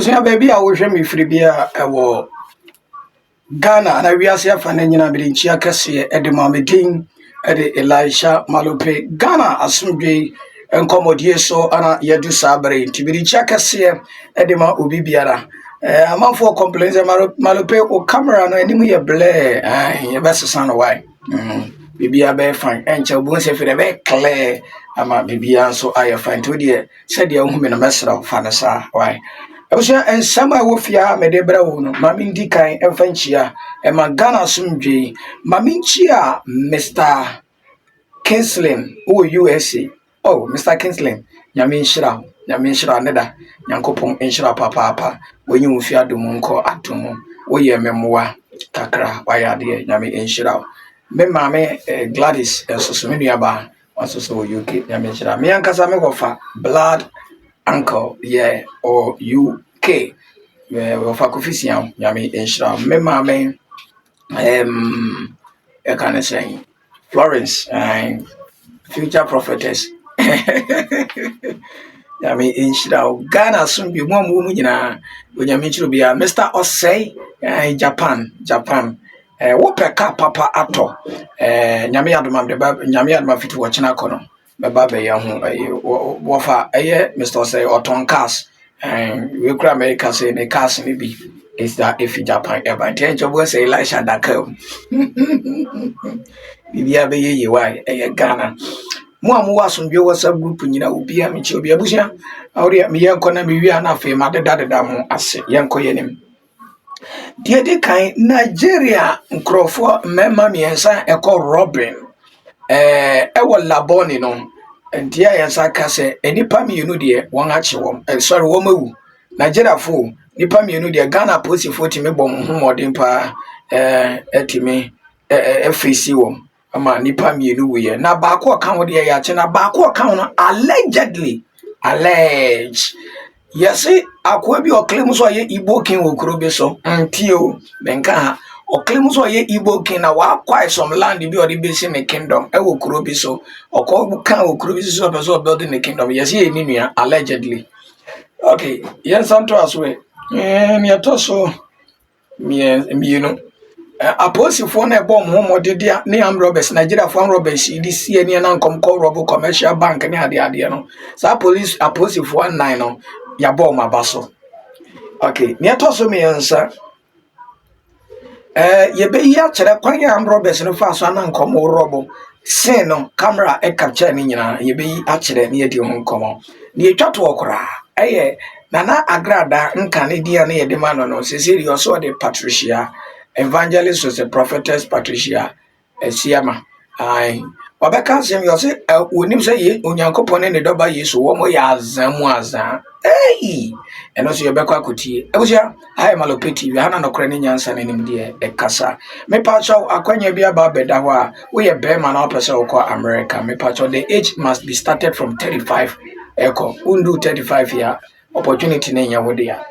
Abusia baby a wo hwe me firi bia ewo Ghana na wiase afa na nyina birinchi akese e de mamedin e de Elisha Malope Ghana asomdwe enkomodie so ana yedu sabre tibirinchi akese e de ma obi biara amanfo complaints Malope o camera no enimu ye blur ye besesa no why bibia be fine enche bu se fere be clear ama bibia so aye fine to de se de hu me no mesra fa na sa why Abusia ensama wo fia me de bra wo no mami ndi kan emfa nchia e ma Ghana sumdwe mami nchia Mr. Kinslin wo USA. Oh Mr. Kinslin nyame nshira ne da nyankopon nshira papa wonyi wo fia dum nko atom wo ye memoa kakra waya de nyame nshira me mame Gladys ensoso me nuaba wasoso wo UK nyame nshira me ankasa me gofa blood uncle or UK of Akufisiam Yami Enshra me mame I can say Florence and future prophetess Yami Enshra Ghana soon be one woman when you meet to be a Mr. Osei Japan what per papa ato Nyami Adama the Bab Nyami Adama fit watching a corner Baba Yahu Wafa Mr. Osei or Tonkas and we could America say the cast maybe is that if Japan ever change of was Elisha that come. Bibia be ye why Ghana. Mo wasum bi WhatsApp group nyina obi a mechi obi abusia awre me yenko na me wi ana fe ma deda mo ase yenko yenim. De kan Nigeria nkrofo mema miensa eko Robin ewo laboni no ntia yensa ka se enipa mienu de won ache wom sorry wom awu Nigeria fo nipa mienu de Ghana police fo timi bom ho modin pa etimi FCC wom ama nipa mienu we na ba ko kan wo de ya che na ba ko kan no allegedly yes akwa bi o claim so ye Igbo king wo kuro bi so ntio benka ha o claim so ye Igbo king na wa acquire some land bi o de base in the kingdom e wo kuro bi so o ko kan wo kuro bi so person building the kingdom yes ye ni nua allegedly okay yes santo aswe me atoso me you know apostle na ebom homo de dia ne am robbers Nigeria for robbers di sie ne na nkom call rob commercial bank ne ade no sa police apostle 9 no ya bom abaso okay ne atoso me yansa ye be ya kire kwan ya am robbers no fa so na nkom robo sin no camera e capture ni nyina ye be a kire ne yedi ho nkom ne etwato okra nana agrada nka ne dia ne yedi ma no seseri so de Patricia evangelist was a prophetess Patricia Siama. Wabeka sem yo se wonim se ye onyankopon ne doba Yesu wo mo ya azamu azan eno so yebekwa kotie ebusia hai malopeti wi hana no kra ne nyansa ne nim de kasa me pacho akwanya bia ba beda ho a wo ye be ma na opese wo kwa America me pacho the age must be started from 35 eko undu 35 year opportunity na nya wode ya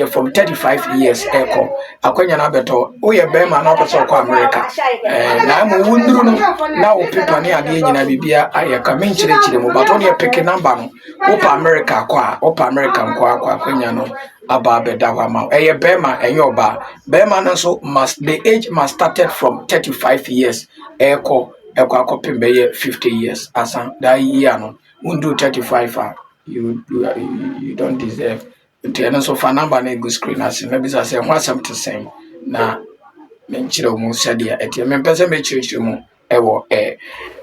from 35 years eko akwanya na beto wo ye be ma na opese wo kwa America na mo wunduru no na wo pepa ne ade nyina bibia ayeka me nchire mo bato ne pick number no wo America kwa American kwa akwanya no aba beda wa ma bema enyoba bema no so must the age must started from 35 years eko akopem be 50 years asan that year no undu 35 you don't deserve to so for number na go screen as maybe say what something saying na menchire mu sadia etie mempese me chirichiri mu ewo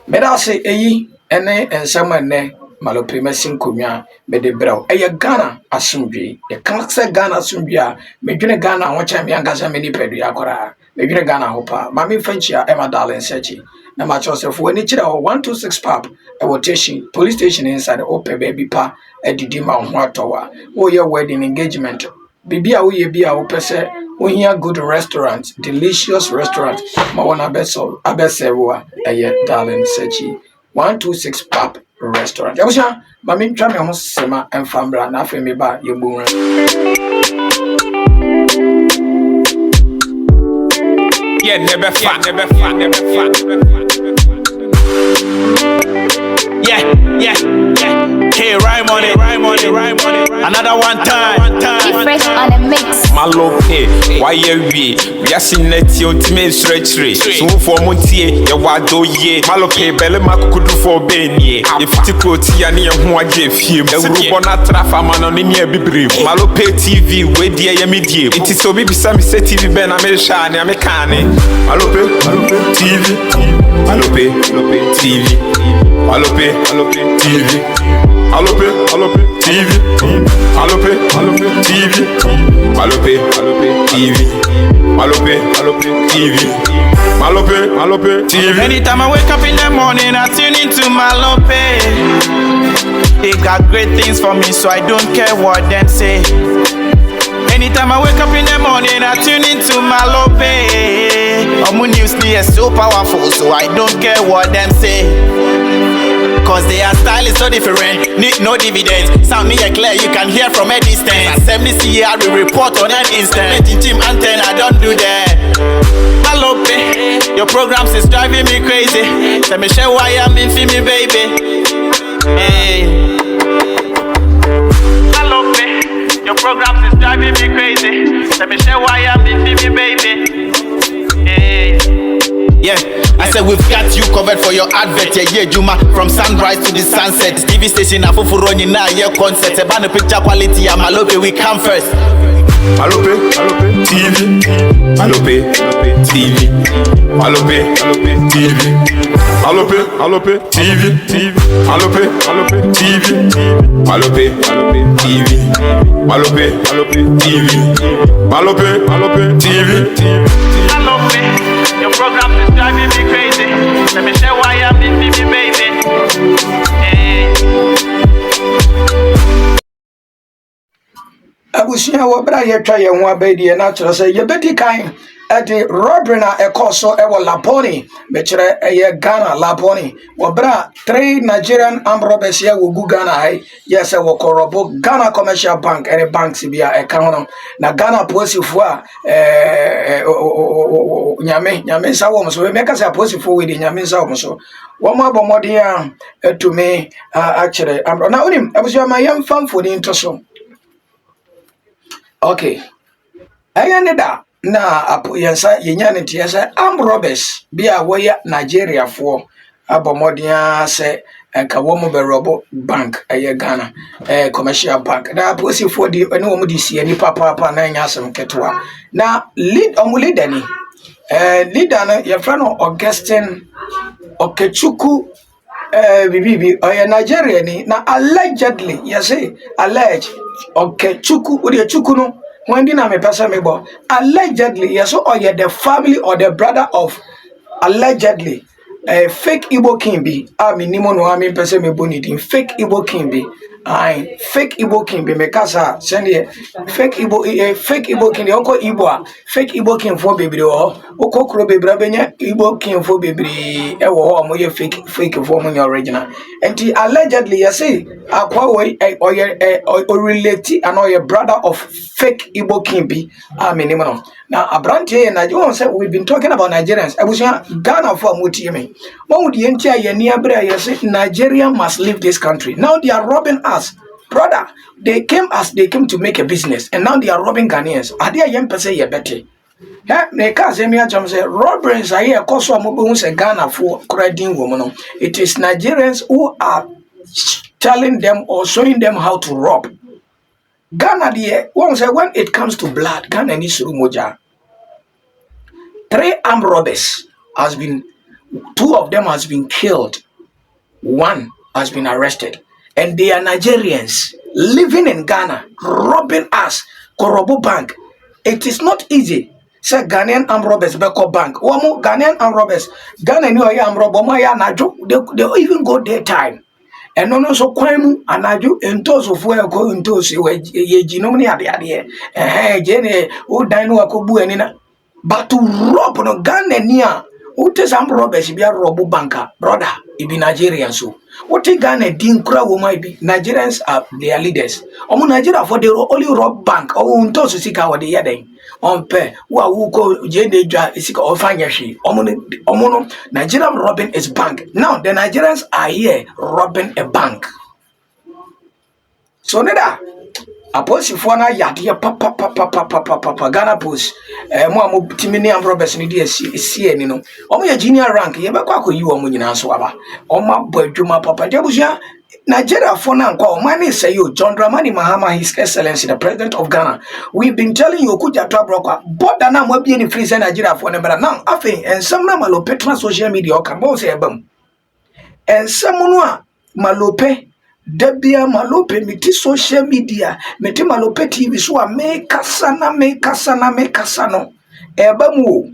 me da say eyi ene ensama ne Malope mesin komia me de braw Ghana asumdwe e kan se Ghana asumdwe a medwene Ghana ho cha me ankasa me ni pedu akora medwene Ghana ho pa ma me fanchia e ma darling search na ma chosef woni kire 126 pap e police station inside open baby pa edidi ma ho atowa wo ye wedding engagement bibia wo ye bia wo pese wo hia good restaurant delicious restaurant ma wona abesewo darling search 126 pap restaurant. Yabusha, mami twa me ho sema emfambra na afa me ba yebu. Yeah, never fat. Yeah. K, rhyme on it, rhyme on it, rhyme on it. Another one time. Fresh on the mix. Malo pay, why you be? We are seeing that you ultimate stretch rate. So for Montier, you want to ye. Malo pay, Bellema could do for Benny. If you could see any of who I gave him, the Rubona Trafaman on in here be brief. Malo pay TV, where the media. It is so big, some say TV Ben American, American. Malo pay TV. Malo pay TV. Malo pay TV. Alope, TV. Alope, TV. Alope, TV. Alope, TV. Alope, TV. Anytime I wake up in the morning, I tune into Malope. They got great things for me, so I don't care what them say. Anytime I wake up in the morning, I tune into Malope. Omu news is so powerful, so I don't care what them say. Cause their style is so different, need no dividends. Sound me clear, you can hear from a distance. 70 CR we report on an instant. Team antenna, don't do that. Malope, your programs is driving me crazy. Let me show why I'm in for me, baby. Hey. Malope, your programs is driving me crazy. Let me show why I'm in for me, baby. Hey. Yeah, I said we've got you covered for your advert. Yeah, Juma, from sunrise to the sunset. TV station, Afufuroni na yeah concert. A banner picture quality, I'm Malope, we come first. Alope, TV. Alope, TV. Alope, TV. Alope, TV. Alope, TV. Alope, TV. Alope, TV. Alope, TV. Malope, your program is driving me crazy. Let me show why I'm in me, baby. Hey. Abusia wo bra ye twa ye ho abadie na kire say ye bedi kan edi robbery na ekoso e wo Laponi me kire ye Ghana Laponi wo bra 3 Nigerian armed robbers ye wo gu Ghana hai yes e wo korobo Ghana Commercial Bank any banks bia e kan hono na Ghana posifo a nyame sa wo so me ka say posifo we di nyame sa wo so wo ma bomode a etumi a kire na onim abusia ma yem famfo ni ntoso. Okay. Ayaneda na apo yensa yenyane tiesa armed robbers bia woya Nigeria for abomodia se enka wo mo be robo bank eye Ghana commercial bank na posi for di ene wo mo di sie ni papa na nya asem ketwa na lead omo leader ni leader na ye friend Augustine Okechukwu bibi oya Nigeria ni na allegedly yes alleged Okechukwu odi Chukwu no when did me person me bo allegedly yes or you the family or the brother of allegedly a fake Igbo king be minimum no I mean person me bo need fake Igbo king be I fake Igbo king be me kasa send here fake Igbo fake Igbo king onko Igbo fake Igbo king for bebre o okokro bebre benya Igbo king for bebre e wo ho mo ye fake for mo original and allegedly you see akwa we or relate and or your brother of fake Igbo king be minimum now abrante na you say we've been talking about Nigerians abusia Ghana for muti me mo would yentia ye near bra you say Nigeria must leave this country now they are robbing us brother they came to make a business and now they are robbing Ghanaians are they young person ye better yeah me ka say me ajam say robberies are here cause so mo be say Ghana for credit woman it is Nigerians who are telling them or showing them how to rob Ghana there one say when it comes to blood Ghana needs moja 3 armed robbers has been 2 of them has been killed 1 has been arrested and they are Nigerians living in Ghana robbing us Korobo Bank. It is not easy say Ghanaian armed robbers beko bank womo Ghanaian armed robbers Ghana ni oya armed robber mo ya najo they even go daytime and no so kwan mu anajo entoso fo e ko entoso ye ginom ni ade je ne o dan no akobu ani na but to rob no Ghana ni a what is armed robbers be rob banker brother it be Nigerians so what Ghana din kura wo mai be Nigerians are their leaders omo Nigeria for they only rob bank o entoso sika wo de yeden on pe wa wu ko je de dwa sika ofanya hwe omo no Nigerian robbing is bank now the Nigerians are here robbing a bank So neda aposifo na yade papa Ghana Post mo am timini am Roberts ni di sie ni no omo ya junior rank ye be kwa akoyi omo nyina so aba omo abadwuma papa de abusia Nigeria for now kwa omani say you John Dramani Mahama, His Excellency the President of Ghana. We've been telling you kuja to broker but na mo bi ni free say Nigeria for number now afi and some na malope trans social media ka bo say ebam and some no a malope Debia malope miti social media miti malope TV so a me kasana no ebamu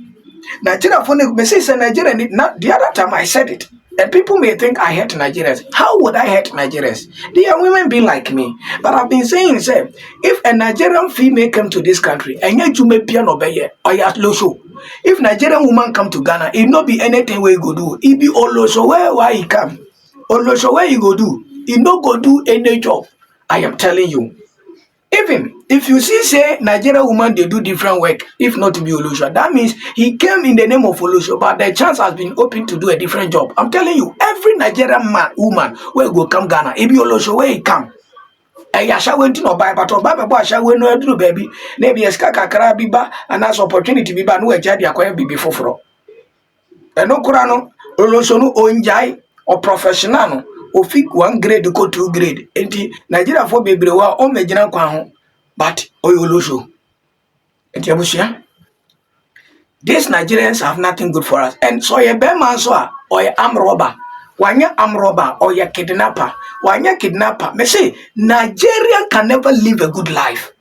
Nigeria for me say Nigeria not the other time I said it. And people may think I hate Nigerians. How would I hate Nigerians? They are women being like me. But I've been saying, say, if a Nigerian female come to this country, and yet you may be an obey, or you low show. If Nigerian woman come to Ghana, it not be anything where you go do. It be all so where he come. All so where you go do. It not go do any job. I am telling you. Even if you see, say, Nigerian woman, they do different work, if not to be Olusho, that means he came in the name of Olusho, but the chance has been open to do a different job. I'm telling you, every Nigerian man, woman, where go come Ghana, if you Olusho, where he come. And Yasha went to no buy, but Obama Basha will not do, baby. Maybe a skaka biba, and that's opportunity biba, no a jadi acquire be before for. And no Kurano, Olusho no onjai or professional. O fit 1 grade go 2 grade. Enti Nigeria for bebre wa o megyina kwa ho. But oyolosho. Enti abusia. These Nigerians have nothing good for us. And so ye be man so a or ye arm robber. Wanya arm robber or ye kidnapper. Wanya kidnapper. Me say Nigerian can never live a good life.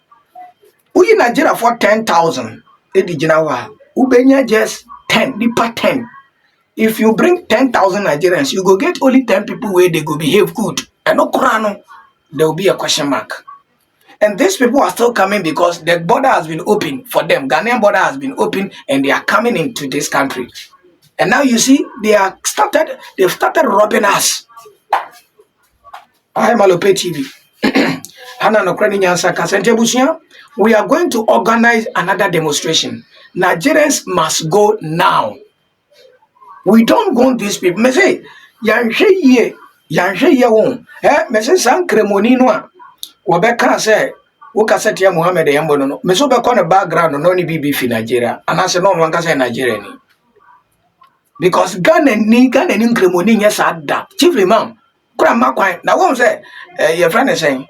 Uyi Nigeria for 10,000. Edi jina wa. Ubenya just 10. Nipa 10. If you bring 10,000 Nigerians, you go get only 10 people where they go behave good. And no Kurano, there will be a question mark. And these people are still coming because the border has been open for them. Ghanaian border has been open and they are coming into this country. And now you see, they've started robbing us. I am Malope TV. We are going to organize another demonstration. Nigerians must go now. We don't want these people. Me say, yanshe ye won. Me say san kremoni no a. Wo be kan say, wo ka say tia Muhammad Yambo no. Me so be ko ne background no ni bibi fi Nigeria. And I say no one ka say Nigeria ni. Because Ghana ni kremoni nya sa da. Chief Imam, kura makwan. Na wo say, your friend is saying,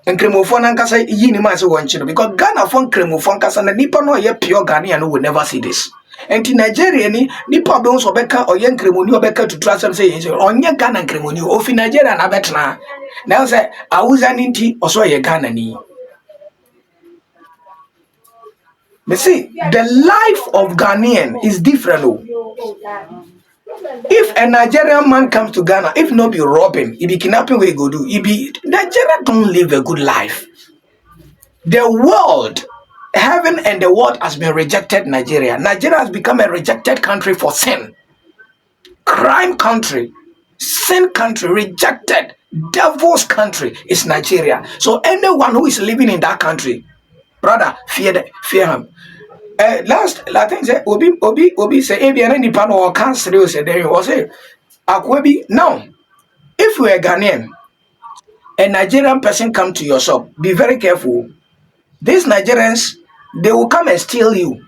kremofo na nka say yi ni ma say won chi no because Ghana fon kremofo nka say na nipa no ye pure Ghanaian no will never see this. And in Nigeria, ni problems obeka or young cremoni obeka to trust them say onye Ghana cremoni of Nigeria na betna. Now say Awuza ninti also ye Ghana ni. But see, the life of Ghanaian is different. If a Nigerian man comes to Ghana, if not be robbing, he be kidnapping where he go do. He be Nigeria don't live a good life. The world. Heaven and the world has been rejected Nigeria. Nigeria has become a rejected country for sin. Crime country. Sin country. Rejected. Devil's country is Nigeria. So anyone who is living in that country, brother, fear him. Last, I think say Obi say Abian ni pan or cancel say there was say Akwebi. Now, if we are Ghanaian, a Nigerian person come to your shop, be very careful. These Nigerians, they will come and steal you.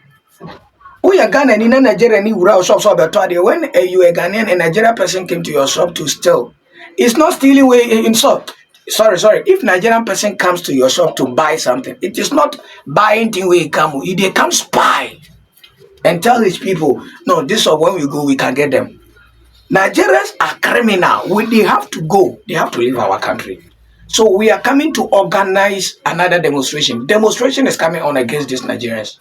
We are Ghanaian in Nigeria, when you a Ghanaian, a Nigerian person came to your shop to steal. It's not stealing way in shop. Sorry. If Nigerian person comes to your shop to buy something, it is not buying thing where he come. They come spy and tell his people, no, this is when we go, we can get them. Nigerians are criminal. They have to go. They have to leave our country. So we are coming to organize another demonstration. Demonstration is coming on against these Nigerians.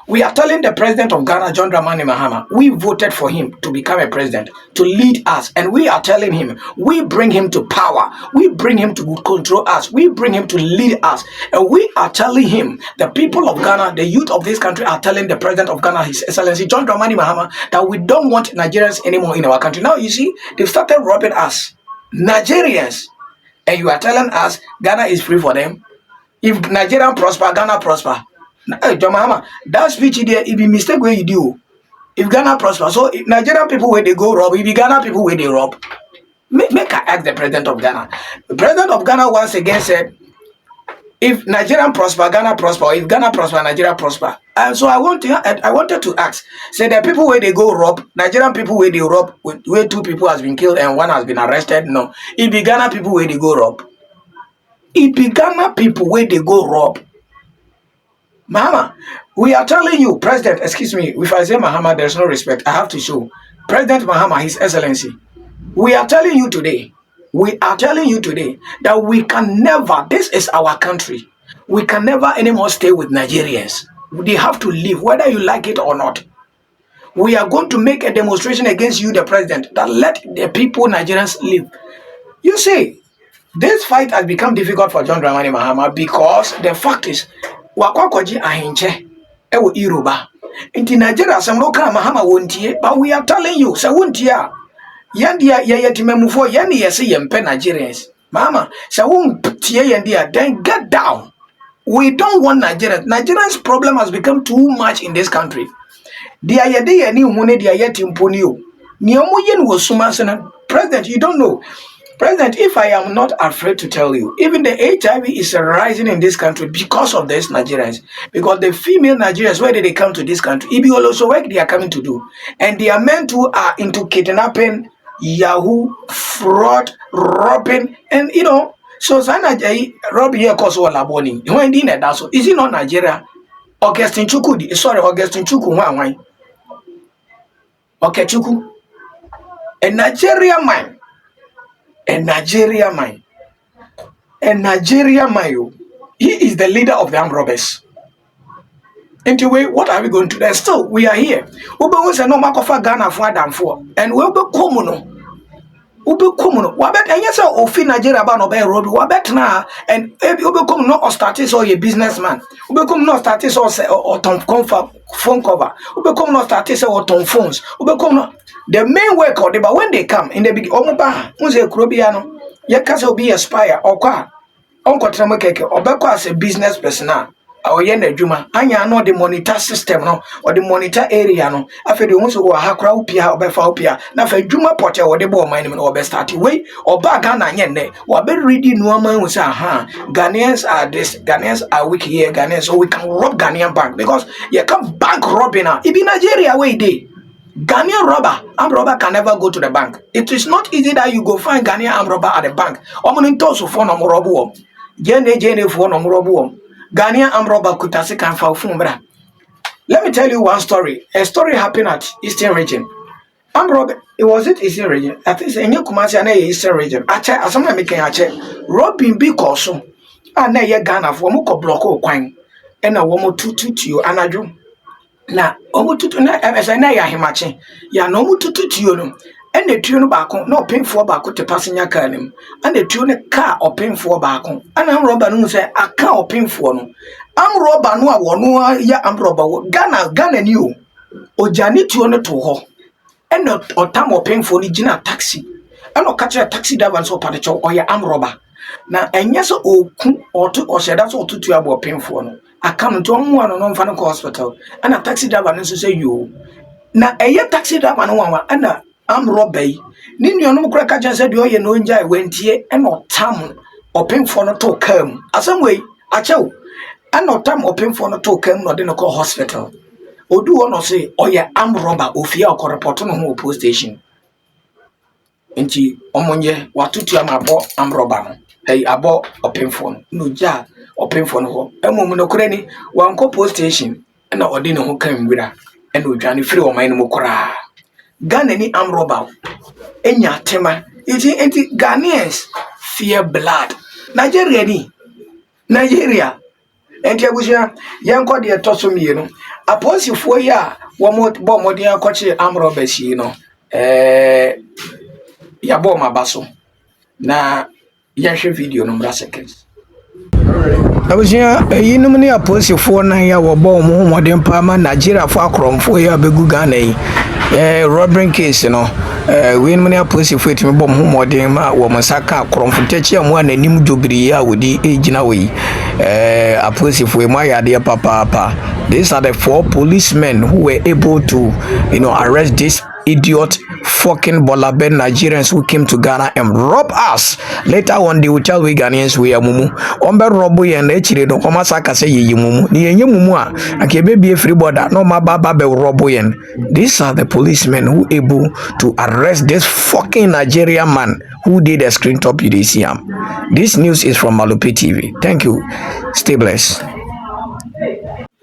We are telling the president of Ghana, John Dramani Mahama, we voted for him to become a president, to lead us. And we are telling him, we bring him to power. We bring him to control us. We bring him to lead us. And we are telling him, the people of Ghana, the youth of this country are telling the president of Ghana, His Excellency John Dramani Mahama, that we don't want Nigerians anymore in our country. Now you see, they've started robbing us. Nigerians. And you are telling us Ghana is free for them. If Nigeria prosper, Ghana prosper. Hey, John Mahama, that speech there, it be mistake where you do. If Ghana prosper, so if Nigerian people where they go rob, if Ghana people where they rob, make I ask the president of Ghana. The president of Ghana once again said, If Nigerian prosper, Ghana prosper. Or if Ghana prosper, Nigeria prosper. And so I wanted to ask. Say the people where they go rob, Nigerian people where they rob, where 2 people has been killed and 1 has been arrested. No, it be Ghana people where they go rob. It be Ghana people where they go rob. Mahama, we are telling you, President. Excuse me, if I say Mahama, there's no respect. I have to show President Mahama, His Excellency. We are telling you today. We are telling you today that we can never, this is our country, we can never anymore stay with Nigerians. They have to leave, whether you like it or not. We are going to make a demonstration against you, the president, that let the people, Nigerians, live. You see, this fight has become difficult for John Dramani Mahama because the fact is, wakwakoji ahinche, ewo iruba. Inti Nigeria, some local Mahama won't, but we are telling you, so won't ya. Yandia yetimemufo yani yesi yempe Nigerians. Mama, so won't yandia, then get down. We don't want Nigerians. Nigerians' problem has become too much in this country. Dia yede yani umune dia yetimponio. Niomuyen was sumasana. President, you don't know. President, if I am not afraid to tell you, even the HIV is rising in this country because of this Nigerians. Because the female Nigerians, where did they come to this country? It be also work they are coming to do. And they are meant to are into kidnapping, Yahoo, fraud, robbing, and you know, so Sana Jay, Robbie here cause all laboni. When dinner that's so is it not Nigeria? Augustine Chuku, sorry, Augustine Chuku, why? Okay, Chuku. A Nigeria man. A Nigeria man. A Nigeria man. He is the leader of the armed robbers. Anyway, what are we going to do? Still, we are here. Ube won't no makofa Ghana for Adam for. And we be komuno. Ube komuno. Wabet and yes, ofi Nigeria ba no be robi. Wabet na and ube komuno or status or a businessman. Ube komuno status or tom phone cover. Ube komuno status or tom phones. Ube komuno. The main work or but when they come in the big omoba, unse krobiano. Ye kasa obi aspire or kwa. Onko tremo keke obeko as a business person now. Or yenda juma anya no the monitor system no or the monitor area no afi de won so wo hakra upia obefa upia na fa juma portal wo de bo man no obe start way or bag na anya ne wo be ready no man who say aha Ghanaians are this, Ghanaians are weak here, Ghanaians, so we can rob Ghanaian bank because you come bank robbing now it be Nigeria way dey Ghanaian robber, armed robber can never go to the bank. It is not easy that you go find Ghanaian armed robber at the bank. Omoninto phone no robo jene phone no robo Ghanaian armed robber kutase kan fa phone bra. Let me tell you one story. A story happened at Eastern region. Armed robber, it was it Eastern region. I think in Kumasi na Eastern region. Ache asama making ache. Robbing bi koso. Na ye Ghana for mo ko block o kwan. E na wo mo tutu anadwo. Na omo tutu na esa na ya himache. Ya no mo tutu no. And the tune back on no paying for back to passing your car and the tune car or paying for back on. And I'm robber no say I can't pay for no. I'm robber no ya I'm robber Ghana new. O jani tune to ho. And not or time or paying for the Gina taxi. And no catch a taxi driver so patacho or ya I'm robber. Now and yes o or two or that's all to about paying for no. I come to one on fan hospital and a taxi driver no say you. Now a taxi driver no one and I'm Robbie. Nini no crack said you no enjoy went here and not tam open for no to come. As some way, I chow. And not time open for no to come, not in a call hospital. Or do one or say, oh yeah, I'm robber of your report on home post station. Inti omonye watutu amabo am robber. Hey, abo open phone. No ja open phone ho. Emo no kreni wanko post station. And na odine ho kan wira. And no jani free o man mo kora. Ghana ni armed robber. Enya tema. Iti Ghanaians fear blood. Nigeria ni. Nigeria. Enti abusia yanko de tosom yi no. Aposifo ya wo mo bo mo de akoche armed robbers yi no. Ya bo mabaso. Na yahwe video no bra seconds. Abusia yinum ni aposifo na ya wo bo mo modern pa ma Nigeria fo akromfo ya begu Ghana yi. Robbing case no when many aposifo etimi bom ho modern ma wo msaka akromfo amu ananim jobiri ya wodi ejina we aposifo e ma yade papa. These are the 4 policemen who were able to arrest this idiot fucking Bolaben Nigerians who came to Ghana and rob us. Later on, they will tell we Ghanaians we are mumu. Ombe robo yen echire do koma saka say ye mumu. Ni yenye mumu a akebe be free border no ma baba be robo yen. These are the policemen who able to arrest this fucking Nigerian man who did a screen top you see him. This news is from Malupe TV. Thank you. Stay blessed.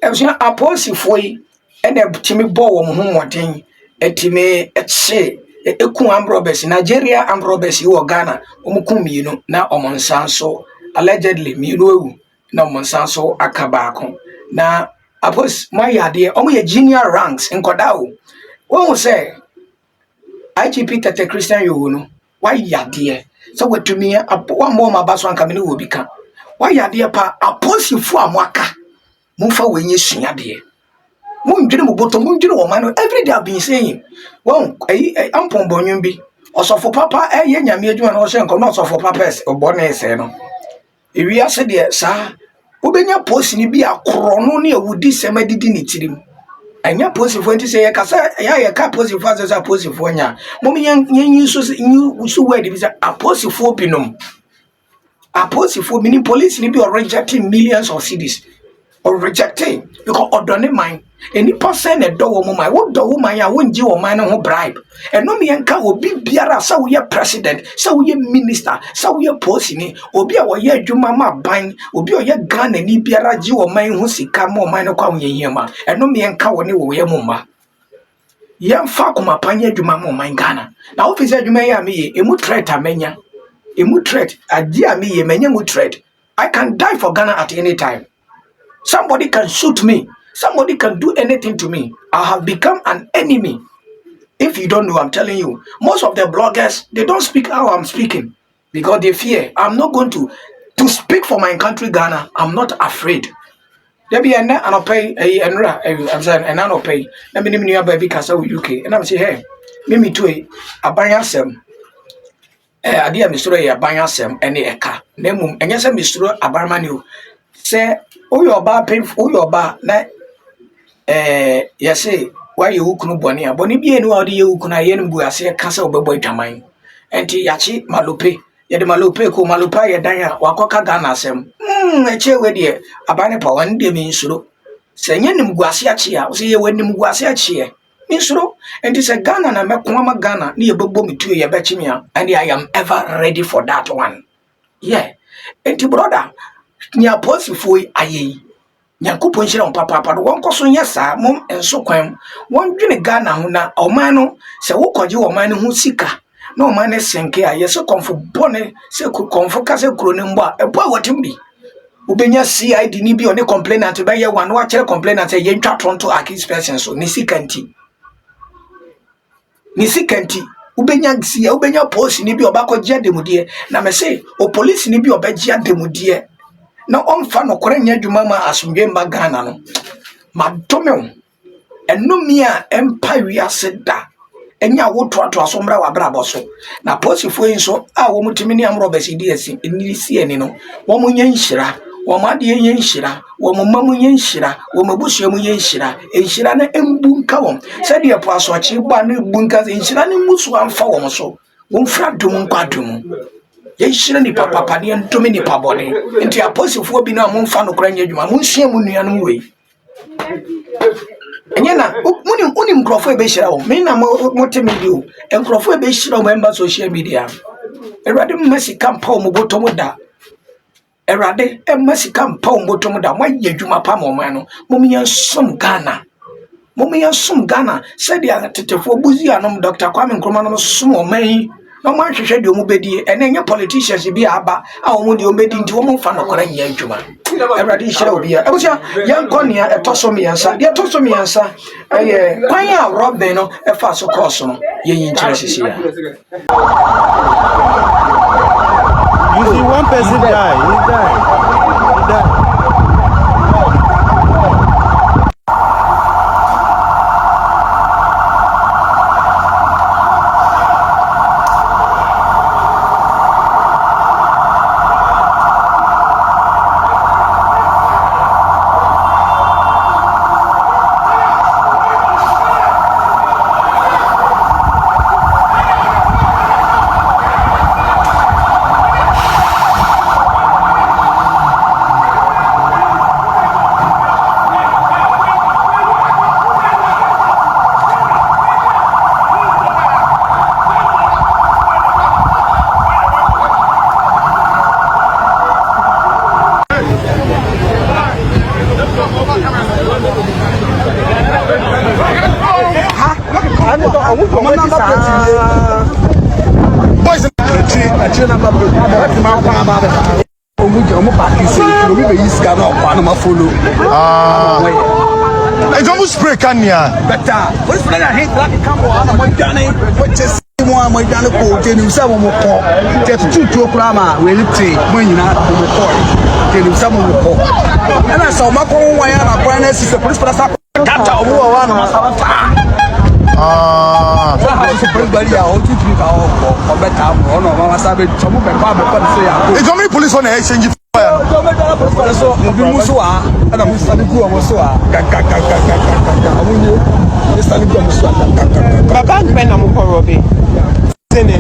Ebusua aposifo yi ene timi bo wo ho moden etime eche eku ambrobes Nigeria ambrobes yi wo Ghana omukum miinu na omonsanso allegedly miinu ewu na omonsanso akabaako na apos mayade omo ye junior ranks nkoda o won say IGP Tete Christian Yoho no wayade so watumi wa mo mabaso anka me no wo bika wayade pa aposifo amwaka Mufa wenye sunyade. Mundwene muboto mundwene wo man every day I've been saying. Won ampon bonwun bi. Osofo papa ye nyame adwuma na wo hye nko na osofo papa obone ese no. Ewiase de sa obenya post ni bi akoro no na ewudi semadidi ni tirim. Anya post fo nti se ye kasa ya ka post fo asa post fo nya. Mom yen so word bi sa post fo binom. Post fo meaning police ni bi rejecting millions of cedis. Or rejecting because odone man any person a do wo man wo do wo man ya wonji wo man no bribe eno me enka obi biara sa wo ye president sa wo ye minister sa wo ye posini obi a wo ye adwuma ma ban obi o ye Ghana ni biara ji wo man ho sika ma wo man no kwa wo ye ma eno me enka wo ne wo ye mumma ye mfa kuma panye adwuma ma wo man Ghana na office adwuma ya me ye emu threat amenya emu threat adi a me ye menya mu threat I can die for Ghana at any time. Somebody can shoot me. Somebody can do anything to me. I have become an enemy. If you don't know, I'm telling you, most of the bloggers, they don't speak how I'm speaking because they fear. I'm not going to speak for my country, Ghana. I'm not afraid. There be an pay I'm saying an pay. Let me name you baby casa UK. And I'm saying, hey, me too. A banyasem. Adia Mistro a banyasem and a car. Nemum and yes, Mistro a barmanu. Say Oyo ba painful oyo ba na yese why you kunu boni aboni bi enu odi ye kunu aye nbu ase kasa obebo dwaman enti yachi Malupe ye de Malupe ko Malupa ye dan a wakoka Ghana asem eche we de abane pa wan de mi nsuro se nye nim guase achi a se ye wanim guase achi e mi nsuro enti se Ghana na mekoma ma Ghana na ye bebo mi tuye ye bechi mi a and I am ever ready for that one yeah enti brother nya posifo aye Nyankopon hira on papa do won koso nya sa mom enso kwan won dwene Ghana ho na oman no se wo koje oman no ho sika na oman ne senke a yeso konfo bone se konfo ka se kro ne mbo a ebo awotimbi ubenya CID ni bi one complainant ba ye wan wa kire complainant ye ntwa tonto akis person so ni sikanti ubenya gsia ubenya police ni bi obakọ je demude na me say o police ni bi obagye demude na omfa no kore nya dwuma ma asomdwe mba Ghana no madomeo enumi a empa wiase da enya wotoato asomra wabrabo so na posifo yin so a wo mutimi ni amro besi DS ni sieni no wo munye nhira wo made yen nhira wo mamu yen nhira wo mabusu mu yen nhira nhira na embunka won se de po aso achi ba na embunka nhira na musu amfa wo so wo mfra dum nkwadum ye nhira ni papa ne ntomi ni pabone nti aposifo bi na momfa no kora nya dwuma monhia mu nuanom wei enye na muni mkrofo ebe hira wo me na motemi bi o enkrofo ebe hira wo member social media erade mmasi kampa mo botomo da erade mmasi kampa mo botomo da mo ye dwuma pa mo man no momiya som Ghana said ya tetefo buzi anom Dr. Kwame Nkrumah no som o man no man hwehwe de omo bedi enenya politicians bi aba a omo de omo bedi nti omo fa no kora nya adwuma erade hira obi a ebusia yankonia etosomiyansa de etosomiyansa kwan a Robin no efa so course no yin sisi ya you see one person die he died It's almost spray can ya. Better. What's for that? Hate like come on. My Johnny. What just one my Johnny ko tenu sa mo ko. Get to krama we liti when you na mo ko. Tenu sa mo ko. Na sa ma ko wa ya na kwa na si se police for that. Capture owo wa na sa fa. It's only police on the exchange fire.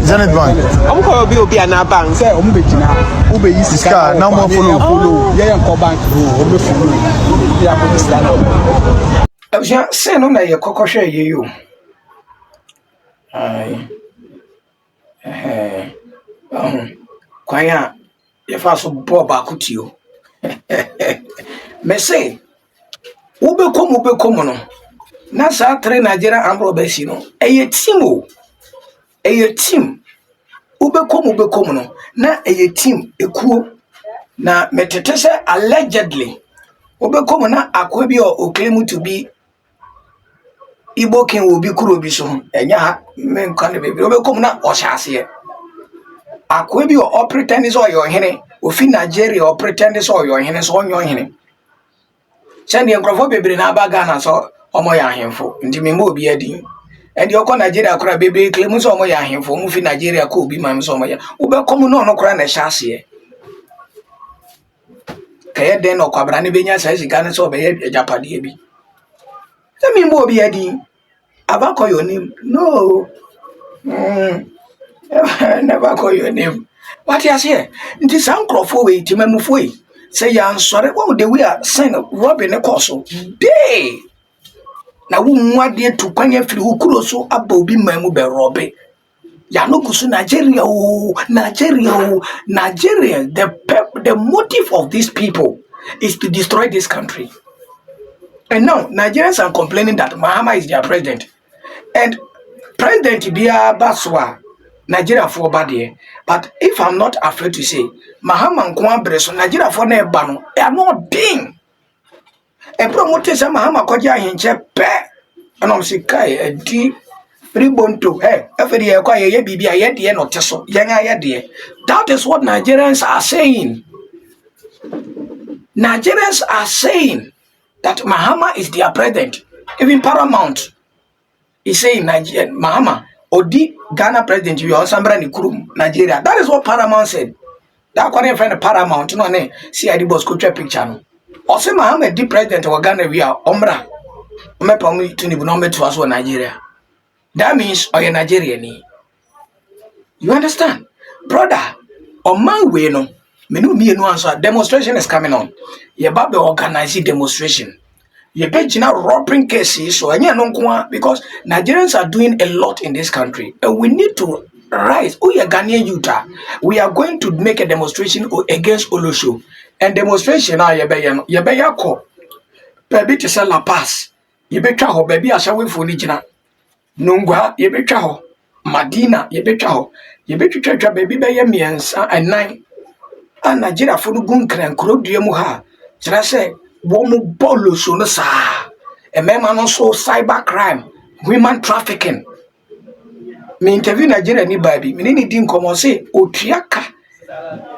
Zenith Bank. I'm going to be an bank. Say, Iska, now more follow. Yeah, bank. Abusua se no na ye kokoshe ye yo. Ai. Kwanya ye fa so bo ba kutio. Me say ube komo no. Na sa tre Nigeria ambro ba si no. Eye team o. Eye team. Ube komo no. Na eye team ekuo. Na metete se allegedly ube komo na akwa bi o claim to be Igbo king will be Kurobi so enya men kan be obe kom na ohyase akwa bi o pretend is your hene ofi Nigeria o pretend is your hene so onyo hene send the nkrofo bebre na abaga na so omo ya ahemfo ndi me mo obi adi endi okọ Nigeria kora bebre claim so omo ya ahemfo mu fi Nigeria ko obi mam so omo ya obe kom no no kora na hyase kaya den okwabra ne benya sai sika ne so obe ye japade bi me mo be adi aba call your name no never call your name what you say nti san crofo we timamufo yi say ya nsore what the we are sign robin ne koso dey na wo nwade tu kwanya firi ukuro so aba obi mamu be robe ya no kusu Nigeria the motive of these people is to destroy this country. And now Nigerians are complaining that Mahama is their president. And President Bia Baswa, Nigeria for bad. But if I'm not afraid to say, Mahama and Kwan Breso, Nigeria for Nebano, they are not ding. A promoter say Mahama Koja Hinche Pe. And I'm saying, a deep Ribonto, every year, quiet, baby, I had the end of Tesso, young idea. That is what Nigerians are saying. Nigerians are saying that Mahama is their president. Even Paramount is saying Mahama Odi Ghana president you are somebody in Nigeria. That is what Paramount said. That one friend Paramount no ne see I boss picture no. Or say Mahama the president of Ghana we are Omra. Omepa to ni no to us Nigeria. That means or Nigerian. You understand? Brother, on my way no menu me no answer demonstration is coming on. Ye ba be organize demonstration. Ye be jina robbing cases so anya no nko because Nigerians are doing a lot in this country and we need to rise. Oh ye Ghanaian youth, we are going to make a demonstration against Olosho. And demonstration na ye be yakọ. Baby to sell La Paz. Ye be twa ho baby ashawe fo ni jina. Nungwa ye be twa ho. Madina ye be twa ho. Ye be twa baby be ye miensa anan. A Nigeria for gun kran kro duamu ha. Tira say womu bolo so no sa. E mema no so cyber crime, human trafficking. Me interview Nigeria ni baby. Me ni din komo say otuaka.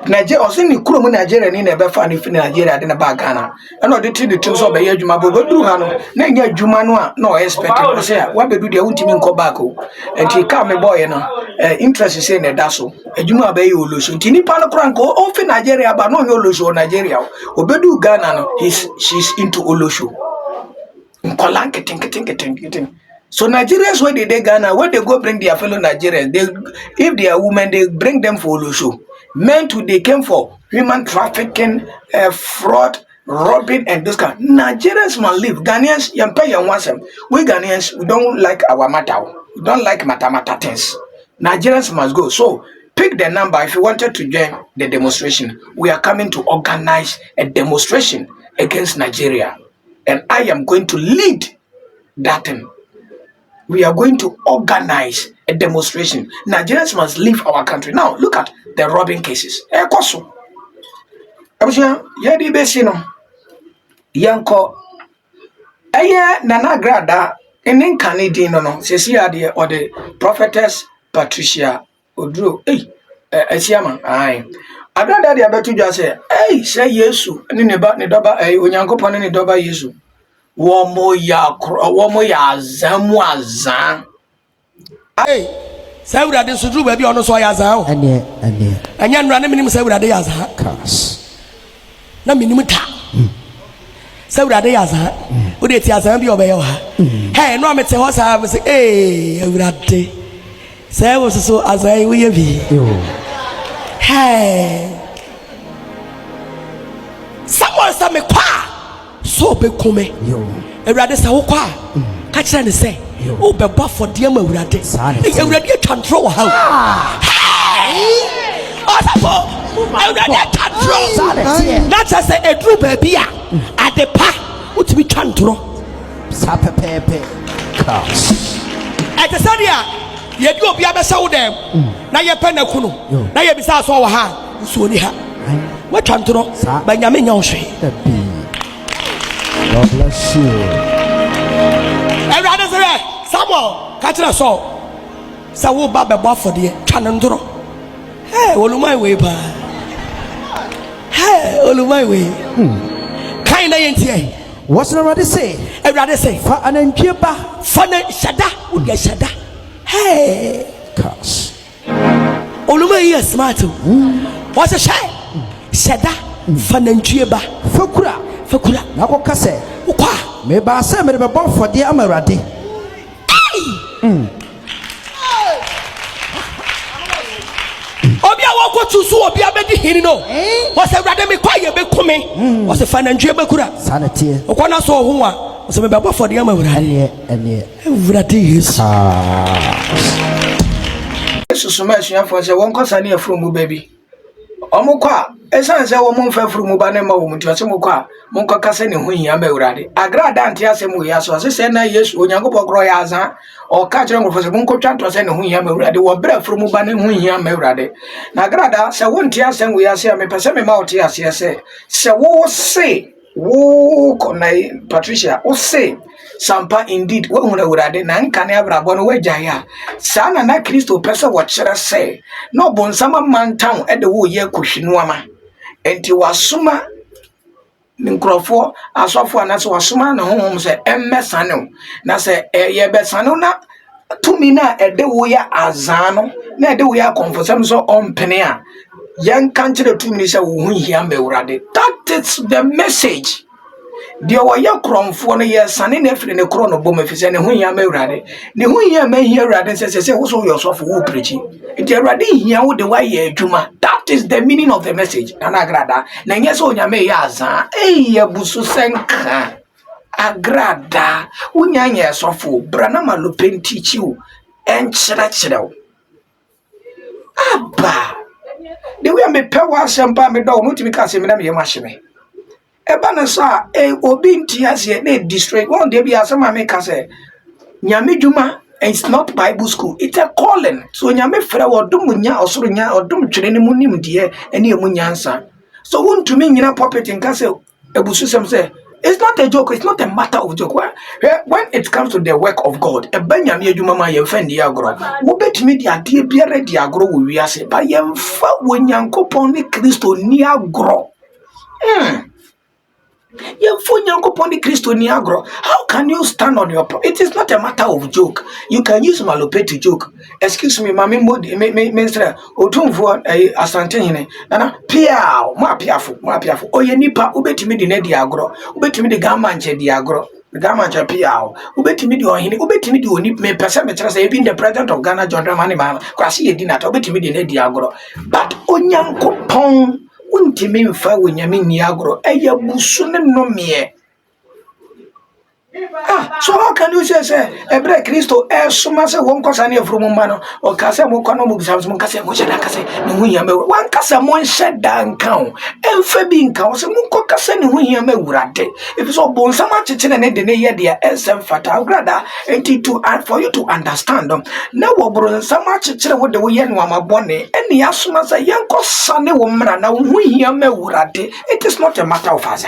Nigeria o say ni kuro mu Nigeria ni na be fa ni fi Nigeria de na ba Ghana. E no de ti de so be adwuma bo duru ha no. Na nya adwuma no a no expect no say wa be du de untimi nko back o. Enti ka me boy no interest say na da so. Adwuma be Olosho. Enti ni pa no kura nko o fi Nigeria ba no nya Olosho Nigeria. Obedu Ghana no she's into Olosho. So Nigerians where they Ghana, when they go bring their fellow Nigerians, if they are women, they bring them for Olosho. Men too, they came for human trafficking, fraud, robbing, and this kind. Nigerians must live. Ghanaians, we Ghanaians, we don't like our matter. We don't like matter things. Nigerians must go. So pick the number if you wanted to join the demonstration. We are coming to organize a demonstration against Nigeria. And I am going to lead that thing. We are going to organize a demonstration. Nigerians must leave our country. Now, look at the robbing cases. Ekoso. Abusia, yedi besi no. Yanko. Eye Nana Grada in Canadian no. Sesi ade or the prophetess Patricia Odro. Esiama. Aye. Agrada de abetu just say, say Yesu. Ni neba ni doba Onyankopon ni doba Yesu. Womo ya zamu azan. Say we are so true baby ono so ya azan. Anya nura ne minim say we are ya azan. Na minim ta. Say we are ya azan. O de ti azan bi obeyo ha. Hey no amete ho sa say awurade. Say wo so azan we bi. Hey. Someone say me kwa. So be come awurade sa wo kwa ka kire ne say wo be ba for de ma awurade awurade control how asafo awurade control that just say edru baby a adepa utimi control sa pepepe cause e te say dia ye di obi abesa wo dem na ye pe na kunu na ye bisa so wo ha so ni ha wo control ba nyame nya wo hwe. God bless you. Everybody say, Samuel, catch us all. Sawu Baba for the Chanandro. Hey, Olumai way, pa. Hey, Olumai way. Kind of ain't. What's already say? Everybody say, for an enkiba, Fana Shada, would get Shada. Hey, cause Olumai is smart. What's a shy? Shada, Fana Chiba, Fokura. Fakula nako kase ukwa me ba se me be bon fode amarade obi a wako tusu obi abedi hini no wo se awurade me kwa ye be kome wo se fanantwe be kura sanete okwa na so ho a wo se me be bon fode amarade ene awurade Yesu Susuma suafo se won kosa ne afro mu baby omukwa esan se wo mon fa afro mu ba ne ma wo mu ti ose mukwa mon ko kase ne ho hia ma awurade agrada ante ase mu ya so se na Yesu Onyankopon gro ya azan o ka kire ngofo se mon ko twanto se ne ho hia ma awurade wo bra afro mu ba ne ho hia ma awurade na agrada se wo ntia ase mu ya se me pese me ma o ti ase se wo se wo konai Patricia o se sampa indeed wo huna awurade na nka ne abrabo no wagya sana na Kristo pese wo kire se no bonsama mantan e de wo ye kohwinu ama enti wasoma nkrofo asofo anase wasoma na honhom se emmesane na se ye besane na tumi na ede wo ya azano na ede wo ya konfosam so ompene a yen kan kire tumi se wo hu hia mbewurade. That is the message. Dia wo ya kromfo no ye sane na afire ne kro no bom afise ne hu hia mbewurade ne hu hia ma hia urade se wo so yo sofo wo preach enti urade hia wo de wa ye adwuma. That is the meaning of the message. Anagrada na nyese onyame ya azan ya busu senka agrada unyanya sofo brana malopen teachiu enchirachirew aba de we me pewa sempa me do mutimi ka se me na me yemahye eba na sa obi ntiase na district one dey bia sama me ka se nyame dwuma. It's not Bible school. It's a calling. So nyame frɛ wodum nya osoro nya odum twere ne munim de ene emu nyansa. So won to me nyina puppet nka se ebususem se it's not a joke. It's not a matter of joke. When it comes to the work of God, e ba nyame adwuma ma ye fa ndi agro. Wo betimi di ade biare di agro wo wiase ba ye mfa wo Nyankopɔn ne Kristo ni agro. How can you stand on your It is not a matter of joke. You can use malope to joke. Excuse me, mami minister otumfo asante hene nana piao ma piafo oye nipa ubetimi di ne di agro ubetimi di gamanche di agro gamanche piao ubetimi di ohene ubetimi di oni me pese me kire say being the president of Ghana John Dramani Mahama kwase ye di na to ubetimi di ne di agro but Onyankopɔn untimi mfa wonyame ni agro eya busu ne nomie So how can you say ebre Christo suma se won kwasa na efuru mma no o ka se mo kwa no mo bisa mo ka se mo sheda ka se ne hu hia me wan ka se mo sheda nka o emfa bi nka o se mo ko ka se ne hu hia me wurade if so bon sama chichine ne de ne ye de esem fata grada enti to for you to understand na wo bro sama chichire wo de wo ye no amabone eni asuma se yen ko sane wo mra na hu hia me wurade. It is not a matter of us.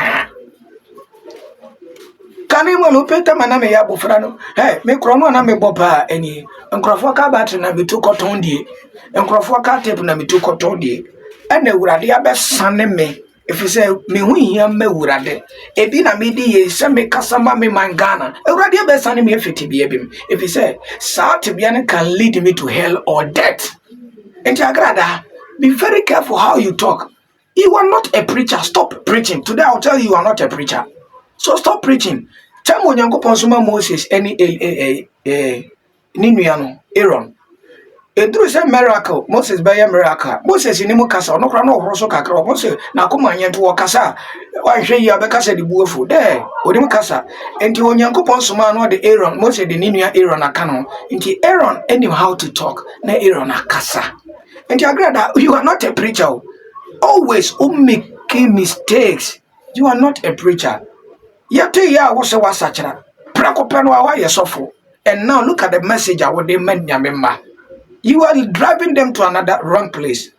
Kani mo lo pete mana me ya bofra no me krono na me boba eni nkrofo ka battery na me tu koton die nkrofo ka tape na me tu koton die ena wurade abesane me if you say me hu hia me wurade ebi na me di ye se me kasama me mangana wurade abesane me efiti bi ebim if you say sa tibia ne can lead me to hell or death. Enti agrada, be very careful how you talk. You are not a preacher. Stop preaching. Today I'll tell you are not a preacher. So stop preaching. Tell me Nyankopon soma Moses any Ninuano Aaron. Edru say miracle. Moses by a miracle. Moses in Mukasa no krano roso kakra. Moses na kuma nyentu wakasa. Wan hwe yi abekasa di buofu. There, odi kasa. Enti Nyankopon soma no de Aaron. Moses de Ninua Aaron aka no. Enti Aaron knew how to talk. Na Aaron akasa. Enti agrada, you are not a preacher. Always making mistakes. You are not a preacher. Yete ya was a wasachra. Prakopeno awa yesofo. And now look at the message I would demand yamemba. You are driving them to another wrong place.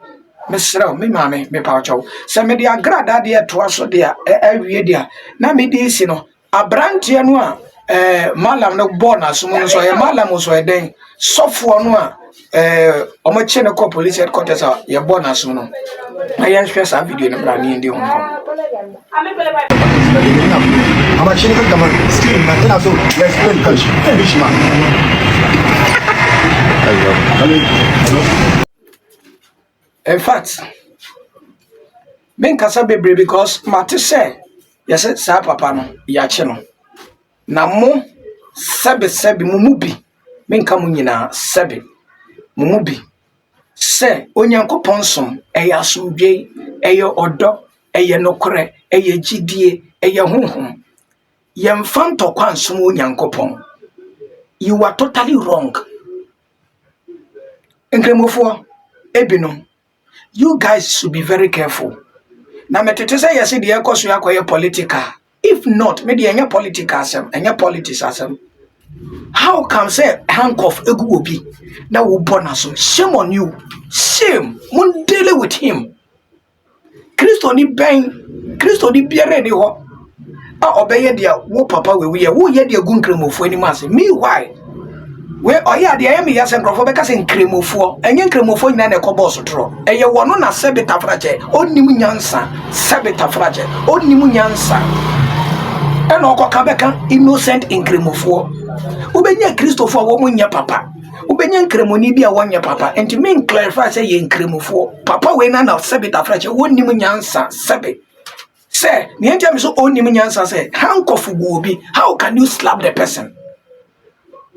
Mr. Me mame, me pacho. Some media grada dear to us dear every dear. Na me dis, a brand tianua, malam no bonus, so a malam was a day. Software noa, Omacheno police headquarters are your bonus. I am stress a video in brand in the Hong Kong. I'm a chicken government. Still, nothing else. Let's go and coach. Finish, man. In fact, Ben Casabe because Mati say, yes, sir, papa, no, yachino. Namo, sebi, mumubi. Ben Camunina, sebi, mumubi. Say, Onyanko som eya sumdwe, eya odo, eya nokore, eya jidie, eya honhom. Yemfa ntokwa nsom Onyankopon. You are totally wrong. Nkremofo, ebinom. You guys should be very careful. Na metete say yes the ekoso yakoye political. If not, maybe enya political asem, enya politics asem. How come say handcuff egu obi na wo bonaso? Shame on you. Shame. Mun deal with him. Christo ni ben, Christo ni biere ni ho. A obeye dia wo papa we wo ye dia gu nkremofo ani ma se. Me why? We oya de ayemi ya se nkrofo beka se nkremofo enye nkremofo nyina na ekobo tro eye wono na sebita frache onnim nyansa sebita frache onnim nyansa ena okoka beka innocent nkremofo ubenya Christopher wo munya papa ubenya nkremoni bia wonya papa enti me clarify say ye nkremofo papa we na sebita frache onnim nyansa sebe say me enti am so onnim nyansa say handcuff go obi. How can you slap the person?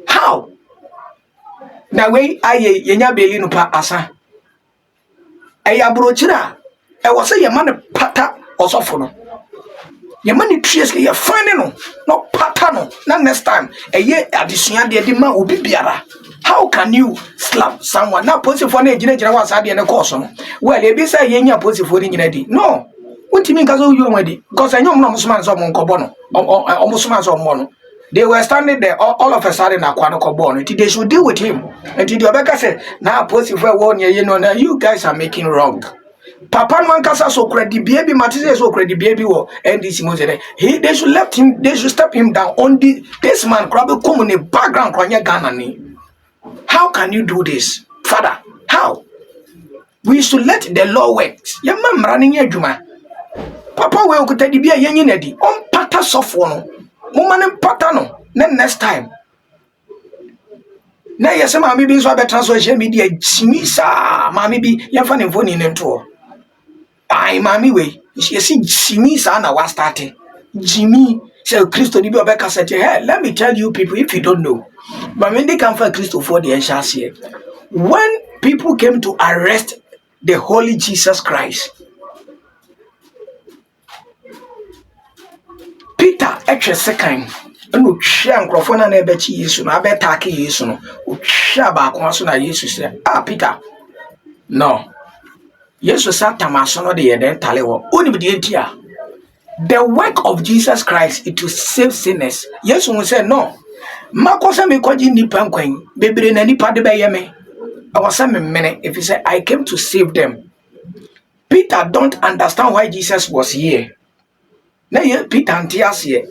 How? Na we aye yenya beli no pa asa eya brochira e wo se yema ne pata osofo no yema ne tries ye fane no pata no na next time eye adesua de de ma obi biara. How can you slap someone na posifo na ejina wa sa de ne course no well e bi say yenya posifo ni nyina di no untimi nka so yu onwadi because enyom no musuman so mo nkobo no omusuman so mo no. They were standing there all of a sudden akwano kobo. They should deal with him. And the Obeka said, now possible one year, you guys are making wrong. Papa Mankasa so credit baby Matisse so credit baby war and this they should left him, they should step him down on this man probably come in the background Ghana. How can you do this? Father, how? We should let the law work. Your mom running your juma. Papa will could tell the beer yenny on pata soft Woman patano, then next time. Now, yes, mammy be so better social media. Simisa, mammy be your funny phone in intro. I, mammy way. She see Simisa na was starting. Jimmy said, Christo, Rebecca said, hey, let me tell you people if you don't know. But when they come for Christo for the here, when people came to arrest the Holy Jesus Christ, Peter actually second no twa nkrofo na ebe chi Yesu na abetake Yesu no o twa ba akwa so na Yesu se Peter no Yesu satamaso no de yeden tale wo oni bi de ntia the work of Jesus Christ is to save sinners. Yesu will say no makosa me kwaji nipa nkwan bebre na nipa de beye me awasa me mene if he say I came to save them. Peter don't understand why Jesus was here. Na Peter antiase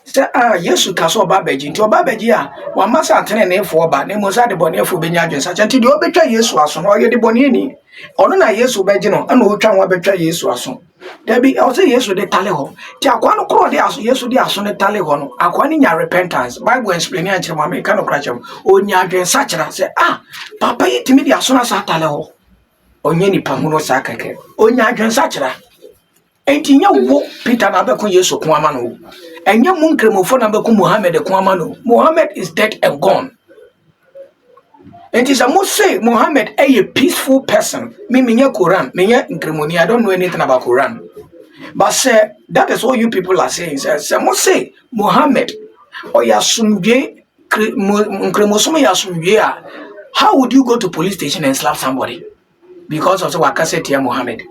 say Yesu kaso ba beji nti oba beji wa masa atene ne fo ba ne mo sa de bone fo benya adwensa nti de obetwa Yesu aso no ye de bone ni ono na Yesu beji no na otwa wa betwa Yesu aso debi o say Yesu de tale ho ti akwa no kro de aso Yesu de aso ne tale ho no akwa ni nya repentance Bible explain ya nche ma me ka no kra chem o nya adwensa kira say papa yi timi de aso na sa tale ho onye ni pahuno sa keke o nya adwensa kira enti nya wo Peter na be ko Yesu ko ama no enya mu nkremofo na be ko Muhammad ko ama no Muhammad is dead and gone. It is a must say Muhammad a peaceful person. Me Quran, me nkremoni. I don't know anything about Quran. But say that is what you people are saying. Say must say Muhammad or yasumje nkremosomo yasumje. How would you go to police station and slap somebody because of the wakasetia Muhammad?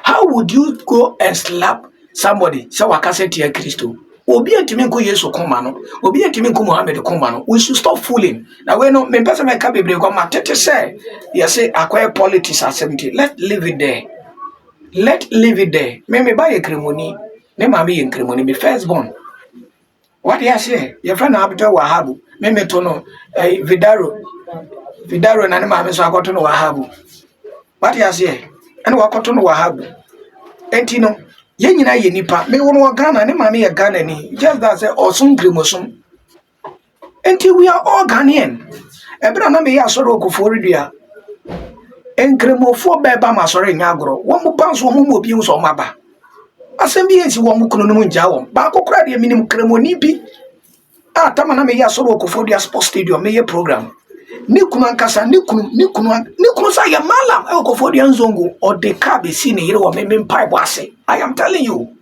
How would you go and slap somebody so wakasetia Christo? Obi entimi ko Yesu koma no obi entimi ko Muhammad koma no we should stop fooling na we no me pese me ka bebre ko matete say you say acquire politics assembly let leave it there me buy a kremoni ne ma me kremoni me firstborn what you say your friend Abdul Wahab me to no vidaro na ne ma me so akoto no Wahab what you say and wakoto no Wahab enti no ye nyina ye nipa me wono Ghana ne ma me ye Ghana ni just that say osun kremosum enti we are all Ghanaian ebra na me ya soro okofori dia enkremofo beba ma soro nyagoro wo mu banso wo mu obi nso maba asem bi ensi wo mu kunu no nja wo ba kokora de minim kremoni bi tama na me ya soro okofori dia sports stadium me ye program ni kunu ankasa ni kunu sa ya malam okofori nzongo o de ka be si ne yire wo me mpai bo ase I am telling you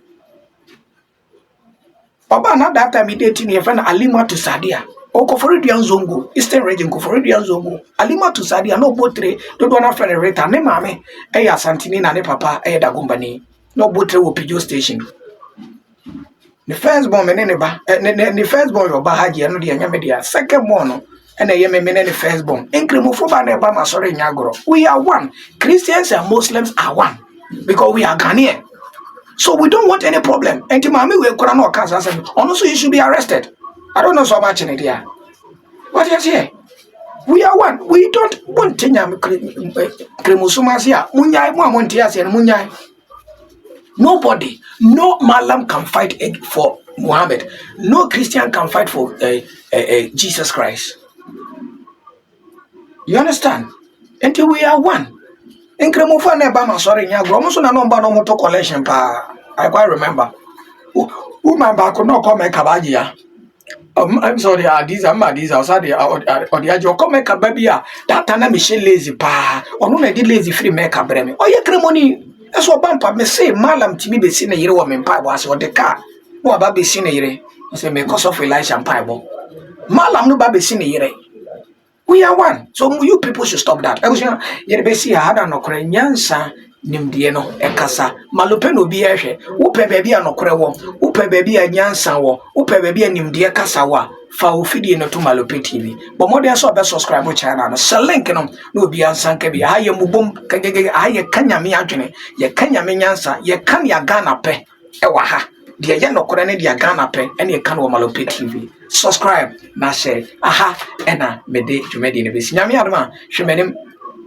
Baba na that time dating your friend Alima to Sadia okofori dia nzongo Eastern region okofori dia nzongo Alima to Sadia no botre do na friend reta ne mame ya santini na ne papa da gumbani no botre wo Pijo station the first born me ne ba the first born yo ba haji no dia nyame dia second born no and I am the firstborn. Incremofo ne ba masore nyagoro. We are one. Christians and Muslims are one because we are Ghanaian. So we don't want any problem. And Timami we kora no cancer. Also you should be arrested. I don't know so much in it here. What you say? We are one. We don't want Tinyam Kremusumasia. Munyai Montias and Munyai. Nobody, no Malam can fight for Muhammad. No Christian can fight for Jesus Christ. You understand? Until we are one. Incremofa nebama sorry nya gromo na number no moto collection pa. I quite remember. Woman back no come kabaji ya. I'm sorry, these are sorry or the ajo come kababia. That time me she lazy pa. Onu na di lazy free make breme. Oh ye kremoni. Eso bampa me say malam timi be si na yire wo me pa bo ase o de car. Mo aba be si na yire. I say me cause of Elisha pa bo. Malam no ba be si na yire. We are one. So you people should stop that. I was you be see hada no kore nyansa nimdie no ekasa. Malope no bi ehwe. Upe baby anokore wo. Upe baby anyansa wo. Upe baby nimdie kasa wa. Fa ofidie no to Malope TV. But more than so be subscribe to channel no. Se link no no bi ansanka bi. Ha ye mubom kagege ha ye kanya me adwene. Ye kanya me nyansa. Ye kan ya Ghana pe. Ewa ha. Dia ya nokore ne dia Ghana pe. Ene ye kan wo Malope TV. Subscribe na share aha ena mede jumedi ne besi nyame adoma hwemenim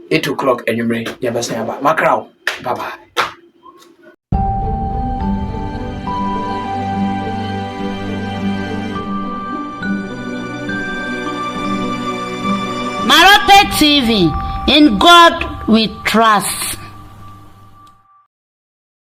8 o'clock anywhere ya besa ya ba makraw bye bye. Malope TV, in God we trust.